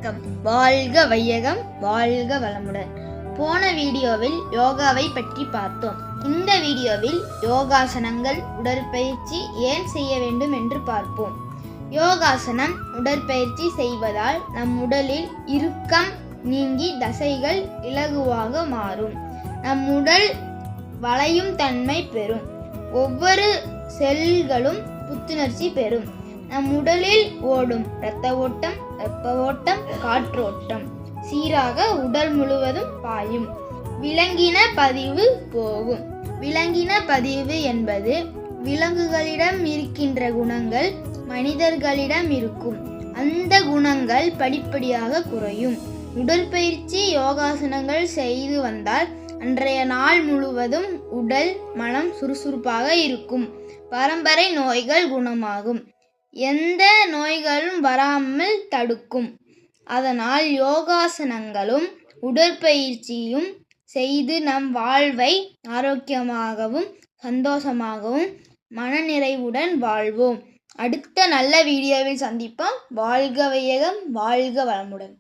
வணக்கம். வாழ்க வையகம், வாழ்க வளமுடன். போன வீடியோவில் யோகாவை பற்றி பார்த்தோம். இந்த வீடியோவில் யோகாசனங்கள், உடற்பயிற்சி ஏன் செய்ய வேண்டும் என்று பார்ப்போம். யோகாசனம் உடற்பயிற்சி செய்வதால் நம் உடலில் இறுக்கம் நீங்கி தசைகள் இலகுவாக மாறும். நம் உடல் வளையும் தன்மை பெறும். ஒவ்வொரு செல்களும் புத்துணர்ச்சி பெறும். நம் உடலில் ஓடும் இரத்த ஓட்டம், வெப்ப ஓட்டம், காற்றோட்டம் சீராக உடல் முழுவதும் பாயும். விலங்கின பதிவு போகும். விலங்கின பதிவு என்பது விலங்குகளிடம் இருக்கின்ற குணங்கள் மனிதர்களிடம் இருக்கும். அந்த குணங்கள் படிப்படியாக குறையும். உடற்பயிற்சி யோகாசனங்கள் செய்து வந்தால் அன்றைய நாள் முழுவதும் உடல் மனம் சுறுசுறுப்பாக இருக்கும். பரம்பரை நோய்கள் குணமாகும். எந்த நோய்களும் வராமல் தடுக்கும். அதனால் யோகாசனங்களும் உடற்பயிற்சியும் செய்து நம் வாழ்வை ஆரோக்கியமாகவும் சந்தோஷமாகவும் மனநிறைவுடன் வாழ்வோம். அடுத்த நல்ல வீடியோவில் சந்திப்போம். வாழ்க வையகம், வாழ்க வளமுடன்.